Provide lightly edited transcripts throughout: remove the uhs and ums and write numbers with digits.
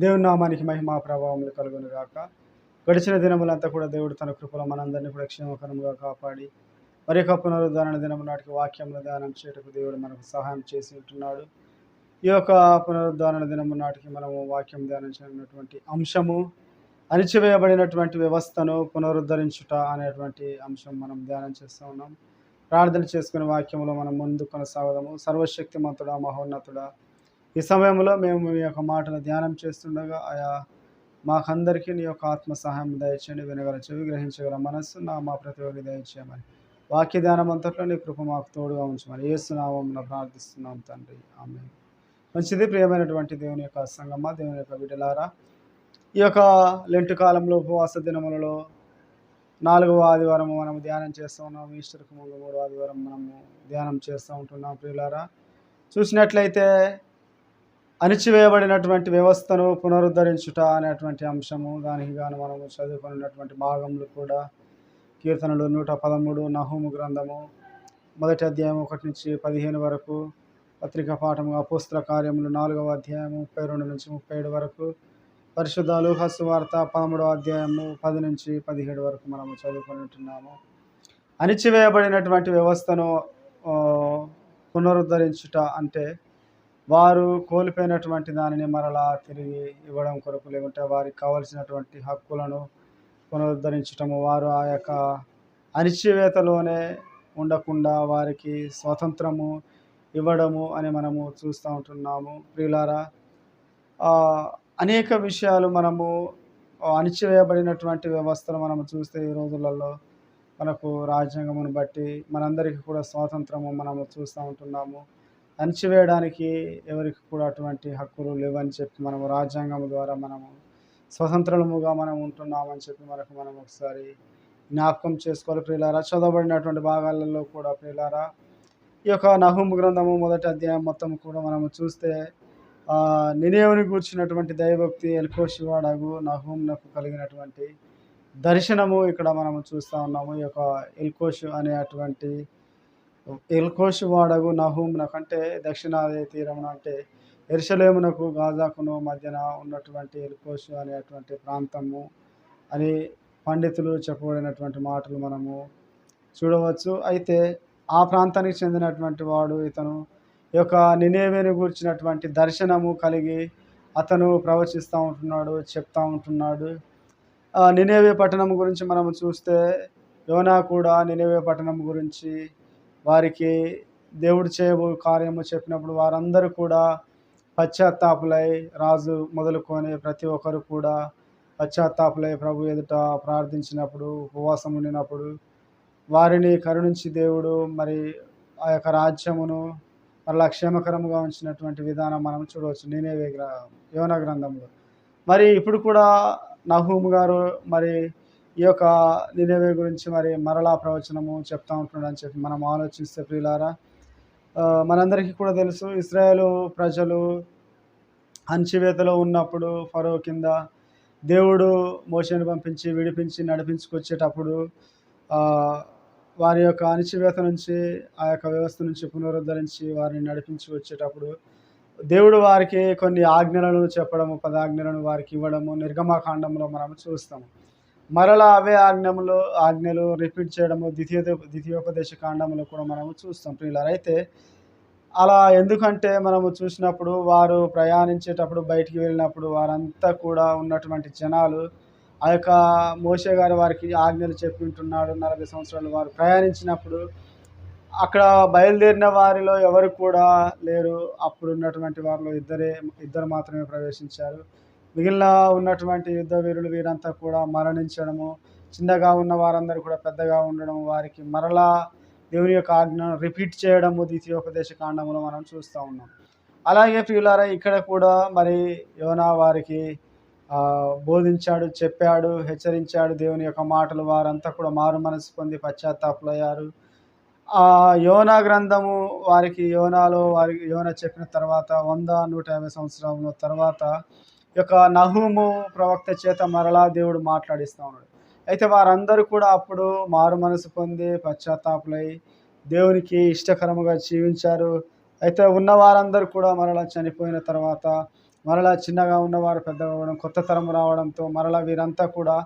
దేవుని నామానికి మహిమ ప్రభావములు కలుగును గాక. గడిచిన దినములంతా కూడా దేవుడు తన కృపలో మనందరినీ కూడా క్షేమకరముగా కాపాడి మరి యొక్క పునరుద్ధరణ దినము నాటికి వాక్యమును ధ్యానం చేయటకు దేవుడు మనకు సహాయం చేసి ఉంటున్నాడు. ఈ యొక్క పునరుద్ధరణ దినము నాటికి మనము వాక్యం ధ్యానించినటువంటి అంశము అణిచివేయబడినటువంటి వ్యవస్థను పునరుద్ధరించుట అనేటువంటి అంశం మనం ధ్యానం చేస్తూ ఉన్నాం. ప్రార్థన చేసుకునే వాక్యంలో మనం ముందు కొనసాగదాము. సర్వశక్తిమంతుడా, మహోన్నతుడా, ఈ సమయంలో మేము మీ యొక్క మాటను ధ్యానం చేస్తుండగా ఆయా మాకందరికీ నీ యొక్క ఆత్మ సహాయం దయచేయండి. వినగల చెవి, గ్రహించగల మనస్సు మా ప్రతి ఒక్కరికి దయచేయమని, వాక్య ధ్యానం అంతట్లో నీ కృప మాకు తోడుగా ఉంచమని యేసు నామమున ప్రార్థిస్తున్నాం తండ్రి, ఆమేన్. మంచిది. ప్రియమైనటువంటి దేవుని యొక్క సంగమ, దేవుని యొక్క బిడ్డలారా, ఈ యొక్క లెంటు కాలంలో ఉపవాస దినములలో 4వ ఆదివారం మనం ధ్యానం చేస్తూ ఉన్నాం. ఈస్టర్కు ముందు 3వ ఆదివారం మనము ధ్యానం చేస్తూ ఉంటున్నాం. ప్రియులారా, చూసినట్లయితే అణిచివేయబడినటువంటి వ్యవస్థను పునరుద్ధరించుట అనేటువంటి అంశము, దానికి గాను మనము చదువుకున్నటువంటి భాగములు కూడా కీర్తనలు 113, నహూము గ్రంథము 1వ అధ్యాయం 1 నుంచి 15 వరకు, పత్రికా పాఠము అపోస్తల కార్యములు 4వ అధ్యాయము 32 నుంచి 37 వరకు, పరిశుద్ధ లూకా సువార్త 13వ అధ్యాయము 10 నుంచి 17 వరకు మనము చదువుకుంటున్నాము. అణిచివేయబడినటువంటి వ్యవస్థను పునరుద్ధరించుట అంటే వారు కోల్పోయినటువంటి దానిని మరలా తిరిగి ఇవ్వడం కొరకు, లేకుంటే వారికి కావలసినటువంటి హక్కులను పునరుద్ధరించటము, వారు ఆ యొక్క అణిచివేతలోనే ఉండకుండా వారికి స్వాతంత్రము ఇవ్వడము అని మనము చూస్తూ ఉంటున్నాము. ప్రియులారా, అనేక విషయాలు మనము అణిచివేయబడినటువంటి వ్యవస్థను మనము చూస్తే ఈ రోజులలో మనకు రాజ్యాంగమును బట్టి మనందరికీ కూడా స్వాతంత్రము మనము చూస్తూ ఉంటున్నాము. అణిచివేయడానికి ఎవరికి కూడా అటువంటి హక్కులు లేవని చెప్పి మనము రాజ్యాంగం ద్వారా మనము స్వతంత్రముగా మనం ఉంటున్నామని చెప్పి మనం ఒకసారి జ్ఞాపకం చేసుకోవాలి. ప్రియులారా, చదవబడినటువంటి భాగాలలో కూడా ప్రియులారా, ఈ యొక్క నహూము గ్రంథము 1వ అధ్యాయం మొత్తం కూడా మనము చూస్తే నినేవుని గూర్చినటువంటి దైవభక్తి ఎల్కోషువాడగు నహూమునకు కలిగినటువంటి దర్శనము ఇక్కడ మనము చూస్తూ ఉన్నాము. ఈ యొక్క ఎల్కోషు వాడగు నహూమునకు అంటే దక్షిణాది తీరమున, అంటే యెరూషలేమునకు గాజాకును మధ్యన ఉన్నటువంటి ఎల్కోషు అనేటువంటి ప్రాంతము అని పండితులు చెప్పబడినటువంటి మాటలు మనము చూడవచ్చు. అయితే ఆ ప్రాంతానికి చెందినటువంటి వాడు ఇతను ఈ యొక్క నినేవేని గూర్చినటువంటి దర్శనము కలిగి అతను ప్రవచిస్తూ ఉంటున్నాడు, చెప్తా ఉంటున్నాడు. నినేవే పట్టణం గురించి మనము చూస్తే యోనా కూడా నినేవే పట్టణం గురించి వారికి దేవుడు చేయబో కార్యము చెప్పినప్పుడు వారందరూ కూడా పశ్చాత్తాపులై, రాజు మొదలుకొని ప్రతి ఒక్కరు కూడా పశ్చాత్తాపులై ప్రభు ఎదుట ప్రార్థించినప్పుడు, ఉపవాసం ఉండినప్పుడు వారిని కరుణించి దేవుడు మరి ఆ యొక్క రాజ్యమును మరలా క్షేమకరముగా ఉంచినటువంటి విధానం మనం చూడవచ్చు యోనా గ్రంథంలో. మరి ఇప్పుడు కూడా నహూము గారు మరి ఈ యొక్క నినేవే గురించి మరి మరలా ప్రవచనము చెప్తా ఉంటున్నాడని చెప్పి మనం ఆలోచిస్తే ప్రియులారా, మనందరికీ కూడా తెలుసు, ఇశ్రాయేలు ప్రజలు అణచివేతలో ఉన్నప్పుడు ఫరో కింద దేవుడు మోషేను పంపించి విడిపించి నడిపించుకొచ్చేటప్పుడు వారి యొక్క అణచివేత నుంచి, ఆ యొక్క వ్యవస్థ నుంచి పునరుద్ధరించి వారిని నడిపించి వచ్చేటప్పుడు దేవుడు వారికి కొన్ని ఆజ్ఞలను చెప్పడము, 10 ఆజ్ఞలను వారికి ఇవ్వడము నిర్గమకాండంలో మనం చూస్తాము. మరలా అవే ఆజ్ఞలు రిపీట్ చేయడము ద్వితీయోపదేశ కాండంలో కూడా మనము చూస్తాం ప్రియులారా. అయితే అలా ఎందుకంటే మనము చూసినప్పుడు వారు ప్రయాణించేటప్పుడు, బయటికి వెళ్ళినప్పుడు వారంతా కూడా ఉన్నటువంటి జనాలు ఆ యొక్క మోషే గారు వారికి ఆజ్ఞలు చెప్పి ఉంటున్నాడు. 40 సంవత్సరాలు వారు ప్రయాణించినప్పుడు అక్కడ బయలుదేరిన వారిలో ఎవరు కూడా లేరు. అప్పుడు ఉన్నటువంటి వారిలో ఇద్దరు మాత్రమే ప్రవేశించారు. మిగిలిన ఉన్నటువంటి యుద్ధ వీరులు వీరంతా కూడా మరణించడము, చిన్నగా ఉన్న వారందరూ కూడా పెద్దగా ఉండడం, వారికి మరలా దేవుని యొక్క ఆజ్ఞను రిపీట్ చేయడము ద్వితీయోపదేశ కాండంలో మనం చూస్తూ ఉన్నాం. అలాగే ప్రియులారా, ఇక్కడ కూడా మరి యోనా వారికి బోధించాడు, చెప్పాడు, హెచ్చరించాడు దేవుని యొక్క మాటలు. వారంతా కూడా మారు మనసు పొంది పశ్చాత్తాపులయ్యారు. యోనా గ్రంథము యోనా చెప్పిన తర్వాత 150 సంవత్సరాల తర్వాత యొక్క నహూము ప్రవక్త చేత మరలా దేవుడు మాట్లాడిస్తూ ఉన్నాడు. అయితే వారందరూ కూడా అప్పుడు మారు మనసు పొంది పశ్చాత్తాపులై దేవునికి ఇష్టకరముగా జీవించారు. అయితే ఉన్న వారందరూ కూడా మరలా చనిపోయిన తర్వాత మరలా చిన్నగా ఉన్నవారు పెద్దగా అవ్వడం, కొత్త తరం రావడంతో మరలా వీరంతా కూడా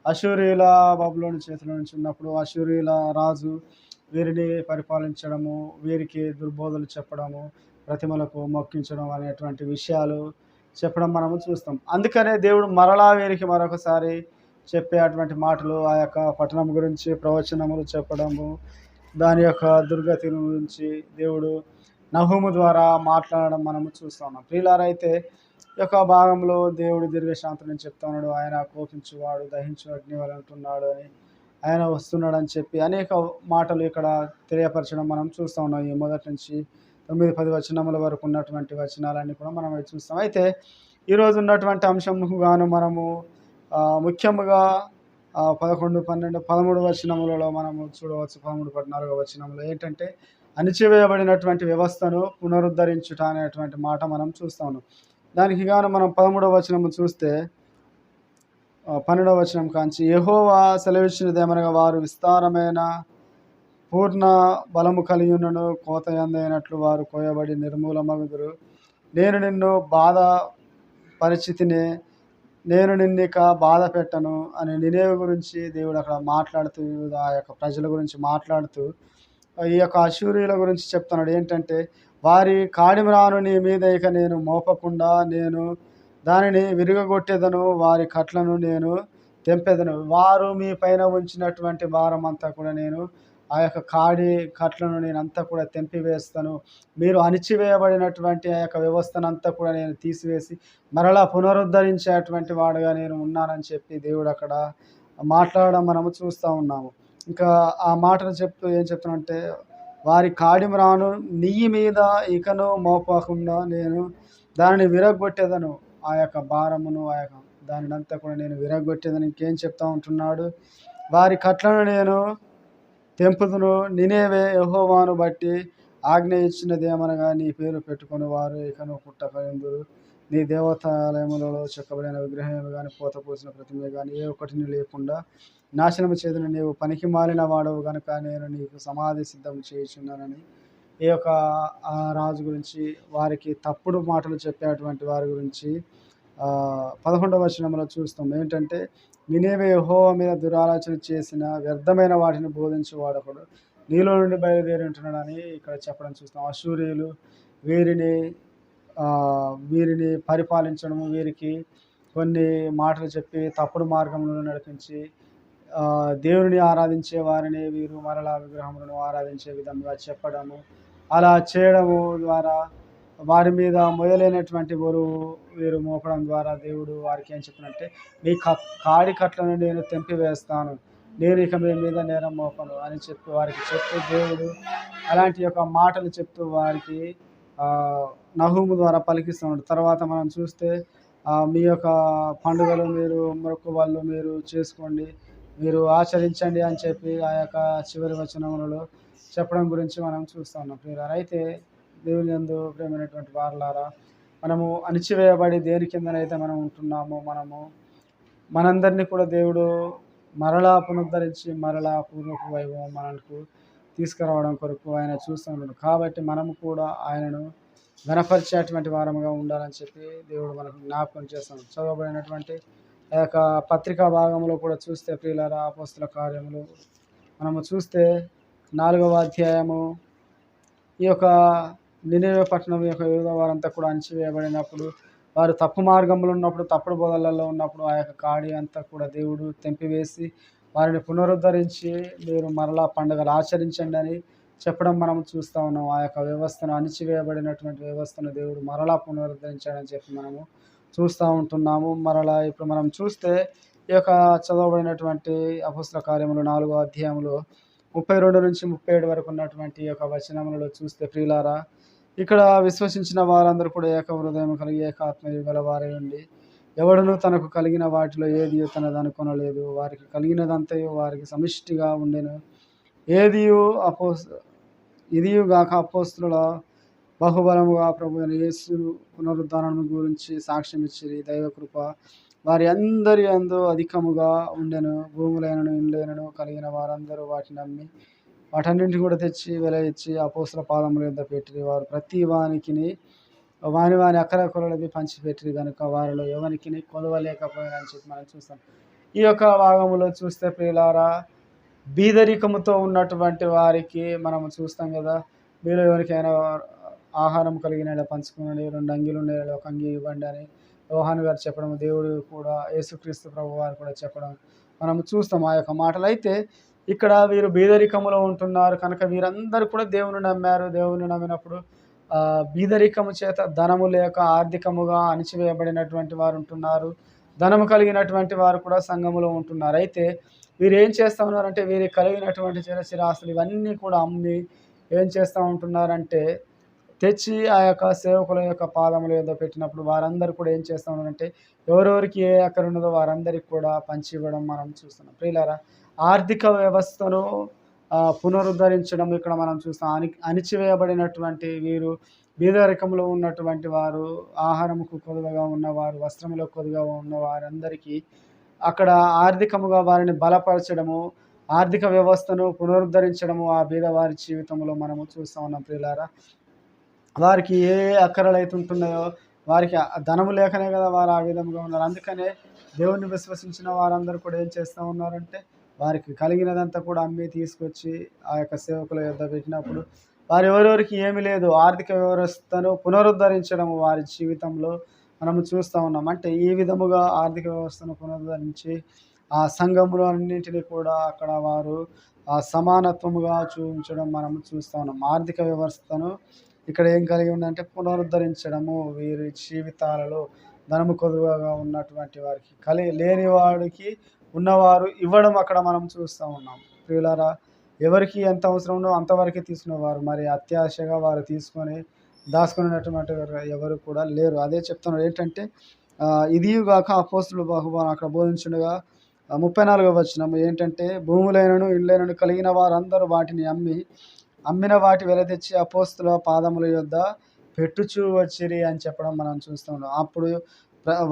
అష్షూరీయుల బబులోను చేతిలో నుంచి ఉన్నప్పుడు అష్షూరీయుల రాజు వీరిని పరిపాలించడము, వీరికి దుర్బోధలు చెప్పడము, ప్రతిమలకు మొక్కించడం అనేటువంటి విషయాలు చెప్పడం మనము చూస్తాం. అందుకనే దేవుడు మరలా వీరికి మరొకసారి చెప్పే అటువంటి మాటలు, ఆ యొక్క పట్టణం గురించి ప్రవచనములు చెప్పడము, దాని యొక్క దుర్గతి గురించి దేవుడు నహూము ద్వారా మాట్లాడడం మనము చూస్తా ఉన్నాం. ప్రియులారా, అయితే ఈ యొక్క భాగంలో దేవుడు దీర్ఘశాంతుని చెప్తా ఉన్నాడు. ఆయన కోపించువాడు దహించు అగ్ని వలె ఉంటున్నాడు అని, ఆయన వస్తున్నాడని చెప్పి అనేక మాటలు ఇక్కడ తెలియపరచడం మనం చూస్తూ ఉన్నాం. ఈ మొదటి నుంచి 9-10 వచనముల వరకు ఉన్నటువంటి వచనాలన్నీ కూడా మనం అవి చూస్తాం. అయితే ఈరోజు ఉన్నటువంటి అంశంకు గాను మనము ముఖ్యముగా 11, 12, 13 వచనములలో మనము చూడవచ్చు. 13, 14 వచనములో ఏంటంటే అణిచివేయబడినటువంటి వ్యవస్థను పునరుద్ధరించుట అనేటువంటి మాట మనం చూస్తా ఉన్నాం. దానికి గాను మనం 13వ వచనము చూస్తే 12వ వచనం కాంచి, యెహోవా సెలవిచ్చినదేమనగా, వారు విస్తారమైన పూర్ణ బలము కలిగి ఉన్నను, కోత ఎందైనట్లు వారు కోయబడి నిర్మూలమగుదురు. నేను నిన్ను బాధ పరిస్థితిని, నేను నిన్నిక బాధ పెట్టను అని నినేవె గురించి దేవుడు అక్కడ మాట్లాడుతూ, ఆ యొక్క ప్రజల గురించి మాట్లాడుతూ ఈ యొక్క అష్షూరీయుల గురించి చెప్తున్నాడు. ఏంటంటే, వారి కాడిమ్రాను నీ మీద ఇక నేను మోపకుండా నేను దానిని విరుగగొట్టేదను, వారి కట్లను నేను తెంపెదను. వారు మీ పైన ఉంచినటువంటి భారం అంతా కూడా నేను, ఆ యొక్క కాడి కట్లను నేనంతా కూడా తెంపివేస్తాను. మీరు అణిచివేయబడినటువంటి ఆ యొక్క వ్యవస్థనంతా కూడా నేను తీసివేసి మరలా పునరుద్ధరించేటువంటి వాడుగా నేను ఉన్నానని చెప్పి దేవుడు అక్కడ మాట్లాడడం మనము చూస్తూ ఉన్నాము. ఇంకా ఆ మాటలు చెప్తూ ఏం చెప్తున్నానంటే, వారి కాడిమ్రాను నీ మీద ఇకను మోపకుండా నేను దానిని విరగొట్టేదను, ఆ యొక్క భారమును, ఆ యొక్క దానినంతా కూడా నేను విరగొట్టేదని ఇంకేం చెప్తా ఉంటున్నాడు. వారి కట్లను నేను తెంపుదును. నినేవే యెహోవాను బట్టి ఆజ్ఞ ఇచ్చినదేమనగా, నీ పేరు పెట్టుకొని వారు ఇకను పుట్టకయుందురు. నీ దేవతాలయములలో చెక్కబడిన విగ్రహము కానీ, పోత పోసిన ప్రతిమ కానీ ఏ ఒక్కటిని లేకుండా నాశనము చేదును. నీవు పనికి మాలిన వాడవు గనుక నేను నీకు సమాధి సిద్ధం చేయుచున్నానని ఈ యొక్క రాజు గురించి, వారికి తప్పుడు మాటలు చెప్పేటువంటి వారి గురించి 11వ వచనంలో చూస్తాం. ఏంటంటే, నినేవే యెహోవా మీద దురాలోచన చేసిన వ్యర్థమైన వాటిని బోధించేవాడొకడు నీలో నుండి బయలుదేరి ఉంటున్నాడని ఇక్కడ చెప్పడం చూస్తాం. అష్షూరీయులు వీరిని పరిపాలించడము, వీరికి కొన్ని మాటలు చెప్పి తప్పుడు మార్గంలో నడిపించి దేవుని ఆరాధించే వారిని వీరు మరలా విగ్రహములను ఆరాధించే విధంగా చెప్పడము, అలా చేయడము ద్వారా వారి మీద మొయలేనటువంటి బరువు వీరు మోపడం ద్వారా దేవుడు వారికి ఏం చెప్పినట్టే, మీ కాడి కట్లను నేను తెంపివేస్తాను, నేను ఇక మీ మీద నేరం మోపను అని చెప్పి వారికి చెప్తూ దేవుడు అలాంటి యొక్క మాటలు చెప్తూ వారికి నహూము ద్వారా పలికిస్తున్నాడు. తర్వాత మనం చూస్తే మీ యొక్క పండుగలు మీరు మొక్కుబళ్ళు మీరు చేసుకోండి, మీరు ఆచరించండి అని చెప్పి ఆ యొక్క చివరి వచనములలో చెప్పడం గురించి మనం చూస్తూ ఉన్నాం. ప్రియులారా, అయితే దేవుని యందు ప్రియమైనటువంటి వారలారా, మనము అణిచివేయబడి దేని కిందనైతే మనం ఉంటున్నామో మనందరినీ కూడా దేవుడు మరలా పునరుద్ధరించి మరలా పూర్వపు వైభవం మనకు తీసుకురావడం కొరకు ఆయన చూస్తూ ఉన్నాడు. కాబట్టి మనము కూడా ఆయనను ఘనపరిచేటువంటి వారముగా ఉండాలని చెప్పి దేవుడు మనకు జ్ఞాపకం చేస్తాడు. చదవబడినటువంటి ఆ యొక్క పత్రికా భాగంలో కూడా చూస్తే ప్రియులారా, అపోస్తల కార్యములు మనము చూస్తే 4వ అధ్యాయము, ఈ యొక్క నినెవె పట్టణం యొక్క యూదా వారంతా కూడా అణిచివేయబడినప్పుడు, వారు తప్పు మార్గంలో ఉన్నప్పుడు, తప్పుడు బోధలలో ఉన్నప్పుడు ఆ యొక్క కాడి అంతా కూడా దేవుడు తెంపివేసి వారిని పునరుద్ధరించి మీరు మరలా పండుగలు ఆచరించండి అని చెప్పడం మనం చూస్తూ ఉన్నాం. ఆ యొక్క వ్యవస్థను, అణిచివేయబడినటువంటి వ్యవస్థను దేవుడు మరలా పునరుద్ధరించాడని చెప్పి మనము చూస్తూ ఉంటున్నాము. మరలా ఇప్పుడు మనం చూస్తే ఈ యొక్క చదవబడినటువంటి అపోస్తల కార్యములు 4వ అధ్యాయంలో 32 నుంచి 37 వరకు ఉన్నటువంటి ఈ యొక్క వచనములలో చూస్తే ప్రియులారా, ఇక్కడ విశ్వసించిన వారందరూ కూడా ఏక హృదయం కలిగి ఏకాత్మయు గలవారై ఉండి, ఎవడును తనకు కలిగిన వాటిలో ఏదియు తనదనుకొనలేదు. వారికి కలిగినదంతయు వారికి సమిష్టిగా ఉండెను. ఇదియు గాక అపోస్తలుల బహుబలముగా ప్రభువైన యేసు పునరుద్ధానం గురించి సాక్ష్యం ఇచ్చిరి. దైవకృప వారి అందరి యందు అధికముగా ఉండెను. భూములైనను ఇండ్లైనను కలిగిన వారందరూ వాటిని నమ్మి వాటన్నింటిని కూడా తెచ్చి వెల ఇచ్చి అపోస్తల పాదముల యొద్ద పెట్టిరి. వారు ప్రతి వానికిని వాని వాని అక్కర కొలది పంచిపెట్టిరి గనుక వారిలో ఎవరికి కొదవలేకపోయారని చెప్పి మనం చూస్తాం. ఈ యొక్క భాగంలో చూస్తే ప్రియులారా, బీదరికముతో ఉన్నటువంటి వారికి మనము చూస్తాం కదా, మీలో ఎవరికైనా ఆహారం కలిగిన పంచుకుని 2 అంగీలు ఉన్నాయి, ఒక అంగీ ఇవ్వండి అని యోహాను గారు చెప్పడం, దేవుడు కూడా యేసుక్రీస్తు ప్రభు వారు కూడా చెప్పడం మనం చూస్తాం ఆ యొక్క మాటలు. అయితే ఇక్కడ వీరు బీదరికములో ఉంటున్నారు కనుక వీరందరూ కూడా దేవుని నమ్మారు. దేవుని నమ్మినప్పుడు బీదరికము చేత ధనము లేక ఆర్థికముగా అణిచివేయబడినటువంటి వారు ఉంటున్నారు. ధనము కలిగినటువంటి వారు కూడా సంఘములో ఉంటున్నారు. అయితే వీరు ఏం చేస్తూ ఉన్నారంటే, వీరికి కలిగినటువంటి చిరస్థిరాస్తులు ఇవన్నీ కూడా అమ్మి ఏం చేస్తూ ఉంటున్నారంటే, తెచ్చి ఆ యొక్క సేవకుల యొక్క పాదముల యొద్ద పెట్టినప్పుడు వారందరూ కూడా ఏం చేస్తూ ఉన్నారంటే, ఎవరెవరికి ఏ ఎకర ఉన్నదో వారందరికీ కూడా పంచి ఇవ్వడం మనం చూస్తున్నాం. ప్రియులారా, ఆర్థిక వ్యవస్థను పునరుద్ధరించడం ఇక్కడ మనం చూస్తాం. అణిచివేయబడినటువంటి వీరు, బీదరికంలో ఉన్నటువంటి వారు, ఆహారముకు కొదువగా ఉన్నవారు, వస్త్రములో కొదువగా ఉన్న వారందరికీ అక్కడ ఆర్థికముగా వారిని బలపరచడము, ఆర్థిక వ్యవస్థను పునరుద్ధరించడము ఆ బీదవారి జీవితంలో మనము చూస్తూ ఉన్నాం. ప్రియులారా, వారికి ఏ అక్కరలు అయితే ఉంటున్నాయో, వారికి ధనము లేకనే కదా వారు ఆ విధంగా ఉన్నారు. అందుకనే దేవుణ్ణి విశ్వసించిన వారందరూ కూడా ఏం చేస్తూ ఉన్నారంటే, వారికి కలిగినదంతా కూడా అమ్మి తీసుకొచ్చి ఆ యొక్క సేవకుల యొద్ద పెట్టినప్పుడు వారు ఎవరెవరికి ఏమీ లేదు, ఆర్థిక వ్యవస్థను పునరుద్ధరించడం వారి జీవితంలో మనము చూస్తూ ఉన్నాం. అంటే ఈ విధముగా ఆర్థిక వ్యవస్థను పునరుద్ధరించి ఆ సంఘములో అన్నింటినీ కూడా అక్కడ వారు సమానత్వముగా చూపించడం మనము చూస్తూ ఉన్నాం. ఆర్థిక వ్యవస్థను ఇక్కడ ఏం కలిగి ఉందంటే పునరుద్ధరించడము, వీరి జీవితాలలో ధనము కొదువగా ఉన్నటువంటి వారికి లేని వాడికి ఉన్నవారు ఇవ్వడం అక్కడ మనం చూస్తూ ఉన్నాం. ప్రియులారా, ఎవరికి ఎంత అవసరం ఉందో అంతవరకే తీసుకునేవారు, మరి అత్యాశగా వారు తీసుకొని దాచుకునేటువంటి ఎవరు కూడా లేరు. అదే చెప్తున్నారు ఏంటంటే, ఇదిగాక అపోస్తుల బహుమానం అక్కడ బోధించుండగా 34వ వచనం ఏంటంటే, భూములైనను ఇండ్లైనను కలిగిన వారందరూ వాటిని అమ్మిన వాటి వెల తెచ్చి అపోస్తుల పాదముల యొద్ద పెట్టుచూ వచ్చిరి అని చెప్పడం మనం చూస్తూ ఉన్నాం. అప్పుడు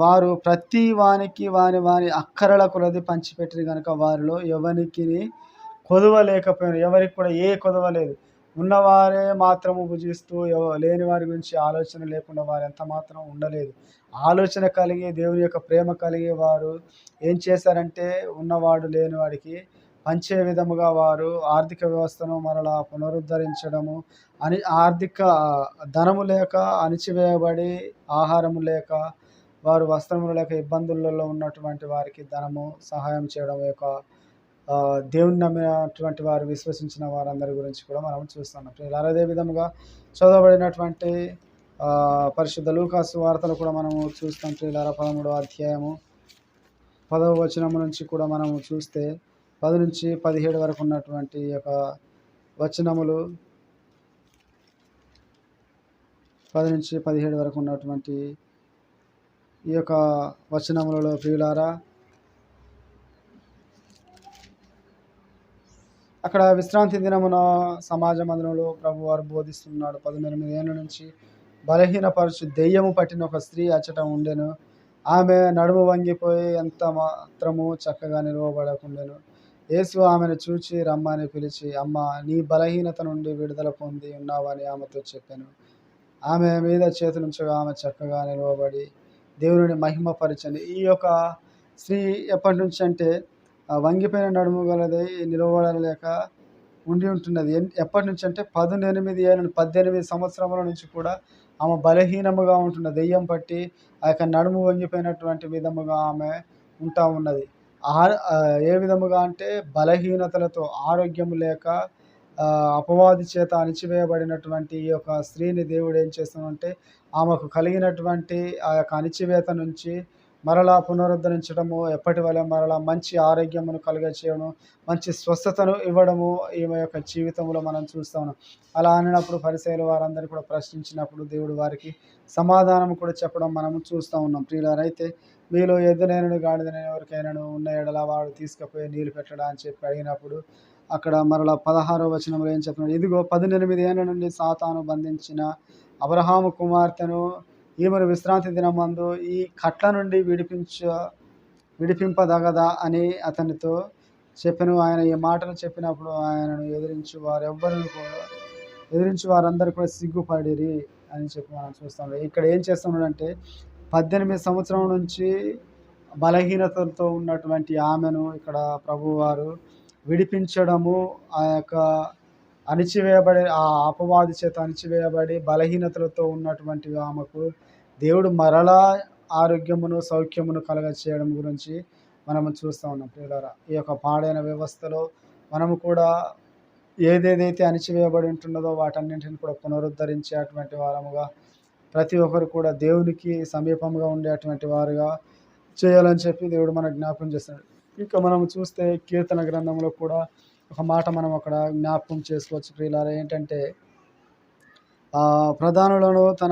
వారు ప్రతి వానికి వాని అక్కరల కొలది పంచిపెట్టిరి కనుక వారిలో ఎవరికి కొదువ లేకపోయినారు. ఎవరికి కూడా ఏ కొదువ లేదు. ఉన్నవారే మాత్రము భుజిస్తూ లేని వారి గురించి ఆలోచన లేకుండా వారు ఎంత మాత్రం ఉండలేదు. ఆలోచన కలిగి దేవుని యొక్క ప్రేమ కలిగి వారు ఏం చేశారంటే, ఉన్నవాడు లేనివాడికి పంచే విధముగా వారు ఆర్థిక వ్యవస్థను మరలా పునరుద్ధరించడము, ఆర్థిక ధనము లేక అణిచివేయబడి ఆహారము లేక వారు వస్త్రములు లేక ఇబ్బందులలో ఉన్నటువంటి వారికి ధనము సహాయం చేయడం యొక్క దేవుని నమ్మినటువంటి వారు, విశ్వసించిన వారందరి గురించి కూడా మనం చూస్తున్నాం. అదే విధముగా చదవబడినటువంటి పరిశుద్ధ లూకాసు వార్తలు కూడా మనము చూస్తాం. 13వ అధ్యాయము 10వ వచనం నుంచి కూడా మనము చూస్తే 10 నుంచి 17 వరకు ఉన్నటువంటి యొక్క వచనములు, 10 నుంచి 17 వరకు ఉన్నటువంటి ఈ యొక్క వచనములలో ప్రియులారా, అక్కడ విశ్రాంతి దినమున సమాజ మందిరంలో ప్రభు వారు బోధిస్తున్నాడు. 18 ఏళ్ళ నుంచి బలహీనపరచు దెయ్యము పట్టిన ఒక స్త్రీ అచ్చట ఉండెను. ఆమె నడుము వంగిపోయి ఎంత మాత్రము చక్కగా నిలవబడకుండెను. యేసు ఆమెను చూచి రమ్మని పిలిచి, అమ్మ, నీ బలహీనత నుండి విడుదల పొంది ఉన్నావని ఆమెతో చెప్పాను. ఆమె మీద చేతులుంచగా ఆమె చక్కగా నిలవబడి దేవుని మహిమపరచండి. ఈ యొక్క స్త్రీ ఎప్పటి నుంచి అంటే వంగిపోయిన నడుము గలదై నిలవబడలేక ఉండి ఉంటున్నది. ఎప్పటి నుంచి అంటే 18 సంవత్సరముల నుంచి కూడా ఆమె బలహీనముగా ఉంటున్న దెయ్యం పట్టి ఆ యొక్క నడుము వంగిపోయినటువంటి విధముగా ఆమె ఉంటా ఉన్నది. ఏ విధముగా అంటే బలహీనతలతో, ఆరోగ్యము లేక అపవాది చేత అణిచివేయబడినటువంటి ఈ యొక్క స్త్రీని దేవుడు ఏం చేస్తున్నాడంటే, ఆమెకు కలిగినటువంటి ఆ యొక్క అణిచివేత నుంచి మరలా పునరుద్ధరించడము, ఎప్పటి వల్ల మరలా మంచి ఆరోగ్యమును చేయడం, మంచి స్వస్థతను ఇవ్వడము ఈమె యొక్క జీవితంలో మనం చూస్తూ ఉన్నాం. అలా అనినప్పుడు పరిసయ్యులు వారందరూ కూడా ప్రశ్నించినప్పుడు దేవుడు వారికి సమాధానం కూడా చెప్పడం మనము చూస్తూ ఉన్నాం. ప్రియులారా, అయితే మీలో ఎద్దునైనను గాడిదనైన ఎవరికైనాను ఉన్న ఎడల వాడు తీసుకుపోయి నీళ్ళు పెట్టడా అని చెప్పి అడిగినప్పుడు అక్కడ మరలా 16వ వచనంలో ఏం చెప్తున్నాడు, ఇదిగో 18 ఏళ్ళ నుండి సాతాను బంధించిన అబ్రహాము కుమార్తెను ఈమెను విశ్రాంతి దినమందు ఈ కట్ల నుండి విడిపింపదగదా అని అతనితో చెప్పెను. ఆయన ఈ మాటలు చెప్పినప్పుడు ఆయనను ఎదిరించి వారందరూ కూడా సిగ్గుపడిరి. అని చెప్పి మనం చూస్తాం. ఇక్కడ ఏం చేస్తున్నాడంటే 18 సంవత్సరం నుంచి బలహీనతలతో ఉన్నటువంటి ఆమెను ఇక్కడ ప్రభువారు విడిపించడము, ఆ యొక్క ఆ అపవాది చేత అణిచివేయబడి బలహీనతలతో ఉన్నటువంటి ఆమెకు దేవుడు మరలా ఆరోగ్యమును, సౌఖ్యమును కలగచేయడం గురించి మనము చూస్తూ ఉన్నాం ప్రియులారా. ఈ యొక్క పాడైన వ్యవస్థలో మనము కూడా ఏదేదైతే అణిచివేయబడి ఉంటున్నదో వాటన్నింటిని కూడా పునరుద్ధరించేటువంటి వారముగా, ప్రతి ఒక్కరు కూడా దేవునికి సమీపంగా ఉండేటువంటి వారుగా చేయాలని చెప్పి దేవుడు మనకు జ్ఞాపకం చేస్తున్నాడు. ఇంకా మనం చూస్తే కీర్తన గ్రంథంలో కూడా ఒక మాట మనం అక్కడ జ్ఞాపకం చేసుకోవచ్చు ప్రియులారా. ఏంటంటే ప్రధానులను తన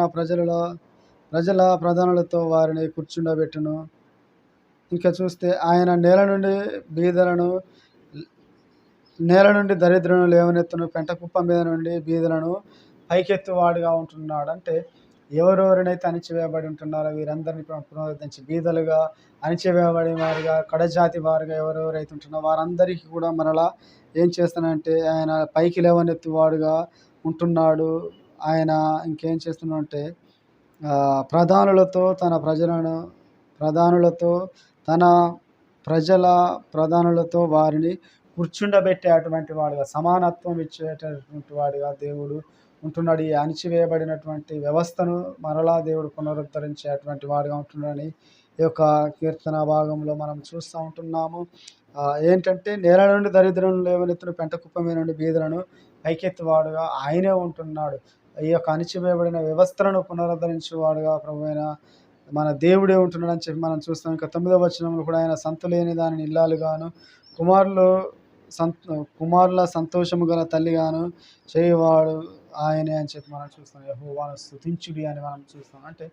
ప్రజల ప్రధానులతో వారిని కూర్చుండబెట్టును. ఇంకా చూస్తే ఆయన నేల నుండి దరిద్రులను లేవనెత్తును, పెంట కుప్ప మీద నుండి బీదలను పైకెత్తువాడుగా ఉంటున్నాడు. అంటే ఎవరెవరినైతే అణిచివేయబడి ఉంటున్నారో వీరందరినీ పునరుద్ధరించి బీదలుగా, అణిచివేయబడి వారుగా, కడజాతి వారుగా ఎవరెవరైతే ఉంటున్నారో వారందరికీ కూడా మరలా ఏం చేస్తానంటే ఆయన పైకి లేవనెత్తువాడుగా ఉంటున్నాడు. ఆయన ఇంకేం చేస్తున్నాడంటే ప్రధానులతో తన ప్రధానులతో వారిని కూర్చుండబెట్టేటువంటి వాడుగా, సమానత్వం ఇచ్చేటటువంటి వాడుగా దేవుడు ఉంటున్నాడు. ఈ అణిచివేయబడినటువంటి వ్యవస్థను మరలా దేవుడు పునరుద్ధరించేటువంటి వాడుగా ఉంటున్నాడని ఈ యొక్క కీర్తన భాగంలో మనం చూస్తూ ఉంటున్నాము. ఏంటంటే నేల నుండి దరిద్రులను లేవనెత్తును, పెంట కుప్ప మీద నుండి బీదలను పైకెత్తువాడుగా ఆయనే ఉంటున్నాడు. ఈ యొక్క అణిచివేయబడిన వ్యవస్థలను పునరుద్ధరించేవాడుగా ప్రభువైన మన దేవుడే ఉంటున్నాడని చెప్పి మనం చూస్తాం. ఇంకా 9వ వచనంలో కూడా ఆయన సంతులేని దానిని ఇల్లాలుగాను, కుమారుల సంతోషము గల తల్లిగాను చేయవాడు ఆయనే అని చెప్పి మనం చూస్తాం. యెహోవాను స్తుతించుడి అని మనం చూస్తాం. అంటే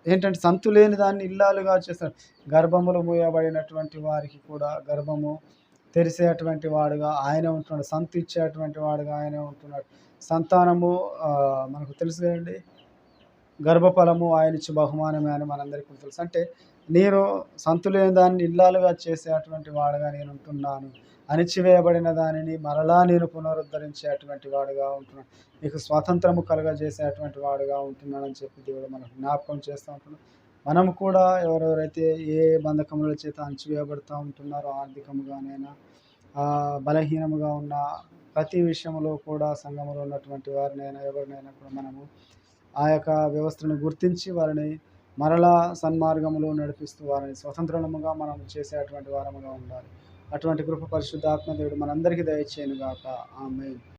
ఏంటంటే సంతులేని దాన్ని ఇల్లాలుగా చేస్తాడు. గర్భములు మూయబడినటువంటి వారికి కూడా గర్భము తెరిసేటువంటి వాడుగా ఆయనే ఉంటున్నాడు. సంతు ఇచ్చేటువంటి వాడుగా ఆయనే ఉంటున్నాడు. సంతానము మనకు తెలుసు కదండి, గర్భఫలము ఆయన ఇచ్చే బహుమానమే అని మనందరికీ తెలుసు. అంటే నేను సంతులేని దాన్ని ఇల్లాలుగా చేసేటువంటి వాడుగా నేను ఉంటున్నాను, అణిచివేయబడిన దానిని మరలా నేను పునరుద్ధరించేటువంటి వాడుగా ఉంటున్నాను, నీకు స్వాతంత్రము కలుగజేసేటువంటి వాడుగా ఉంటున్నానని చెప్పి దేవుడు మనకు జ్ఞాపకం చేస్తూ ఉంటున్నాడు. మనం కూడా ఎవరెవరైతే ఏ బంధకముల చేత అణిచివేయబడుతూ ఉంటున్నారో, ఆర్థికముగానైనా బలహీనముగా ఉన్న ప్రతి విషయంలో కూడా సంఘములో ఉన్నటువంటి వారినైనా ఎవరినైనా కూడా మనము ఆ యొక్క వ్యవస్థను గుర్తించి వారిని మరలా సన్మార్గములో నడిపిస్తూ వారిని స్వతంత్రముగా మనం చేసేటువంటి వారముగా ఉండాలి. అటువంటి కృప పరిశుద్ధాత్మ దేవుడు మనందరికీ దయచేయను గాక. ఆమేన్.